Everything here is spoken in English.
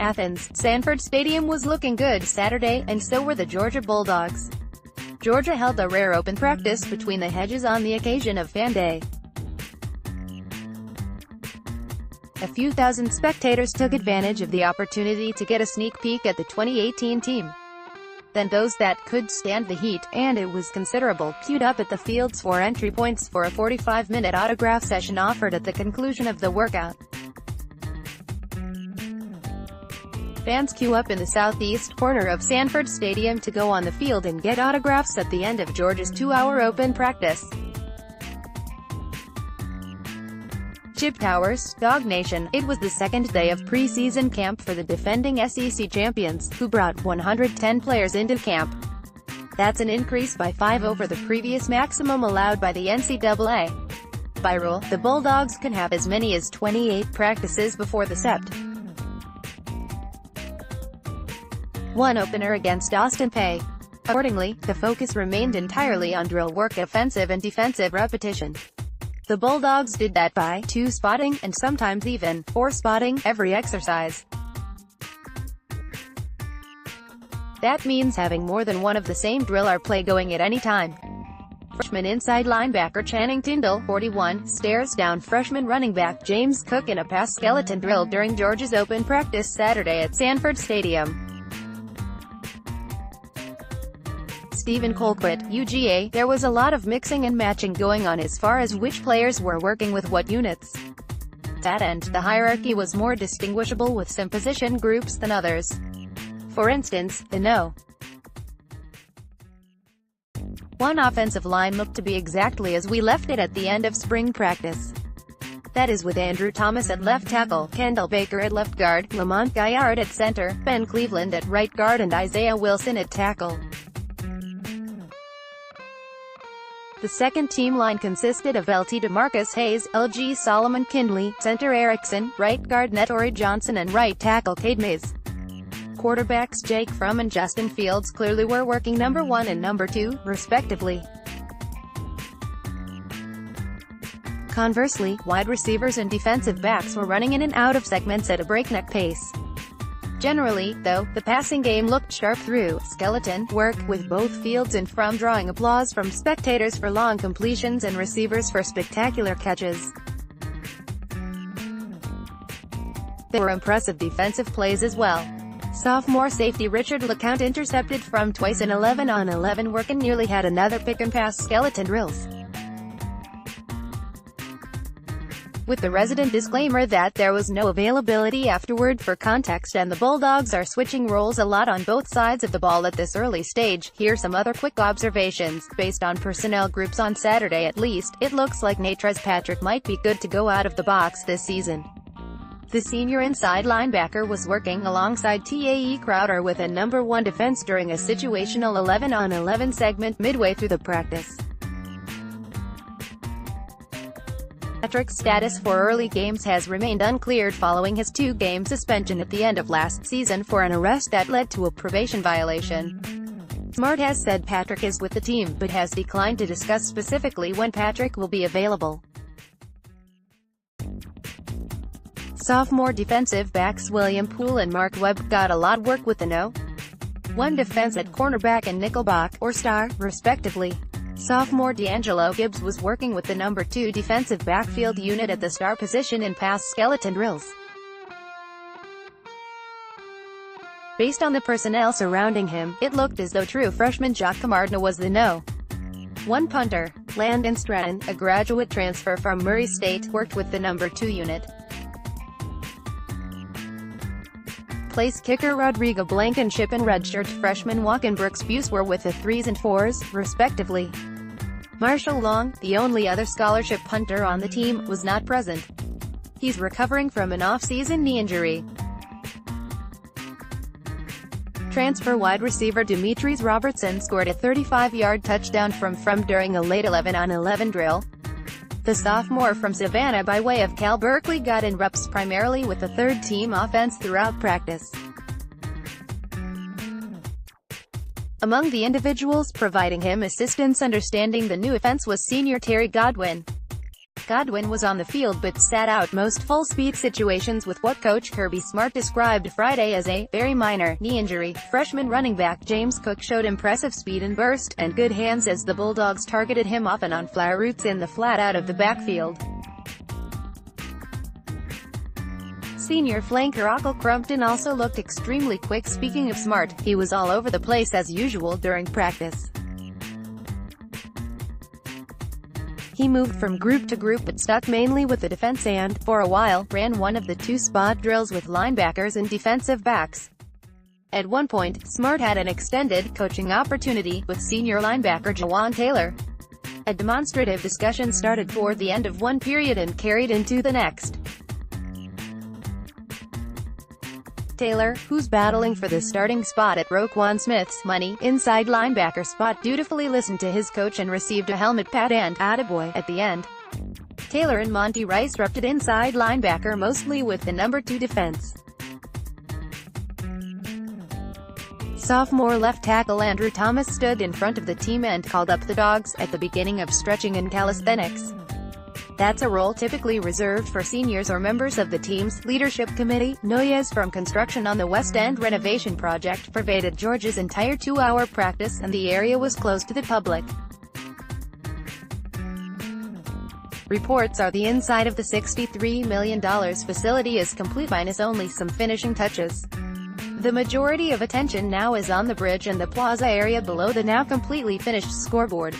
Athens, Sanford Stadium was looking good Saturday, and so were the Georgia Bulldogs. Georgia held a rare open practice between the hedges on the occasion of Fan Day. A few thousand spectators took advantage of the opportunity to get a sneak peek at the 2018 team. Then those that could stand the heat, and it was considerable, queued up at the field's 4 entry points for a 45-minute autograph session offered at the conclusion of the workout. Fans queue up in the southeast corner of Sanford Stadium to go on the field and get autographs at the end of Georgia's 2-hour open practice. Chip Towers, Dog Nation. It was the second day of preseason camp for the defending SEC champions, who brought 110 players into camp. That's an increase by 5 over the previous maximum allowed by the NCAA. By rule, the Bulldogs can have as many as 28 practices before the Sept. One opener against Austin Peay. Accordingly, the focus remained entirely on drill work, offensive and defensive repetition. The Bulldogs did that by 2 spotting, and sometimes even 4 spotting, every exercise. That means having more than one of the same drill or play going at any time. Freshman inside linebacker Channing Tindall, 41, stares down freshman running back James Cook in a pass skeleton drill during Georgia's open practice Saturday at Sanford Stadium. Stephen Colquitt, UGA, there was a lot of mixing and matching going on as far as which players were working with what units. To that end, the hierarchy was more distinguishable with some position groups than others. For instance, the No. 1 offensive line looked to be exactly as we left it at the end of spring practice. That is, with Andrew Thomas at left tackle, Kendall Baker at left guard, Lamont Gaillard at center, Ben Cleveland at right guard and Isaiah Wilson at tackle. The second team line consisted of LT DeMarcus Hayes, LG Solomon Kindley, center Erickson, right guard Nettori Johnson and right tackle Cade Mays. Quarterbacks Jake Fromm and Justin Fields clearly were working number 1 and number 2, respectively. Conversely, wide receivers and defensive backs were running in and out of segments at a breakneck pace. Generally, though, the passing game looked sharp through skeleton work, with both Fields and Fromm drawing applause from spectators for long completions and receivers for spectacular catches. There were impressive defensive plays as well. Sophomore safety Richard LeCount intercepted Fromm twice in 11-on-11 work and nearly had another pick-and-pass skeleton drills. With the resident disclaimer that there was no availability afterward for context and the Bulldogs are switching roles a lot on both sides of the ball at this early stage, here some other quick observations. Based on personnel groups on Saturday at least, it looks like Natrez Patrick might be good to go out of the box this season. The senior inside linebacker was working alongside Tae Crowder with a number 1 defense during a situational 11-on-11 segment midway through the practice. Patrick's status for early games has remained uncleared following his 2-game suspension at the end of last season for an arrest that led to a probation violation. Smart has said Patrick is with the team, but has declined to discuss specifically when Patrick will be available. Sophomore defensive backs William Poole and Mark Webb got a lot of work with the No. 1 defense at cornerback and nickelback, or star, respectively. Sophomore D'Angelo Gibbs was working with the number 2 defensive backfield unit at the star position in pass skeleton drills. Based on the personnel surrounding him, it looked as though true freshman Jock Camarda was the No. 1 punter. Landon Stratton, a graduate transfer from Murray State, worked with the number 2 unit. Place kicker Rodrigo Blankenship and redshirt freshman Walken Brooks Buse were with the 3s and 4s, respectively. Marshall Long, the only other scholarship punter on the team, was not present. He's recovering from an off-season knee injury. Transfer wide receiver Demetrius Robertson scored a 35-yard touchdown from during a late 11-on-11 drill. The sophomore from Savannah by way of Cal Berkeley got in reps primarily with the third-team offense throughout practice. Among the individuals providing him assistance understanding the new offense was senior Terry Godwin. Godwin was on the field but sat out most full-speed situations with what Coach Kirby Smart described Friday as a very minor knee injury. Freshman running back James Cook showed impressive speed and burst, and good hands as the Bulldogs targeted him often on fly routes in the flat out of the backfield. Senior flanker Michael Crumpton also looked extremely quick. Speaking of Smart, he was all over the place as usual during practice. He moved from group to group but stuck mainly with the defense and, for a while, ran one of the two spot drills with linebackers and defensive backs. At one point, Smart had an extended coaching opportunity with senior linebacker Jawan Taylor. A demonstrative discussion started toward the end of one period and carried into the next. Taylor, who's battling for the starting spot at Roquan Smith's money inside linebacker spot, dutifully listened to his coach and received a helmet pat and "attaboy" at the end. Taylor and Monty Rice repped inside linebacker mostly with the number 2 defense. Sophomore left tackle Andrew Thomas stood in front of the team and called up the Dogs at the beginning of stretching and calisthenics. That's a role typically reserved for seniors or members of the team's leadership committee. Noise from construction on the West End renovation project pervaded Georgia's entire 2-hour practice, and the area was closed to the public. Reports are the inside of the $63 million facility is complete minus only some finishing touches. The majority of attention now is on the bridge and the plaza area below the now completely finished scoreboard.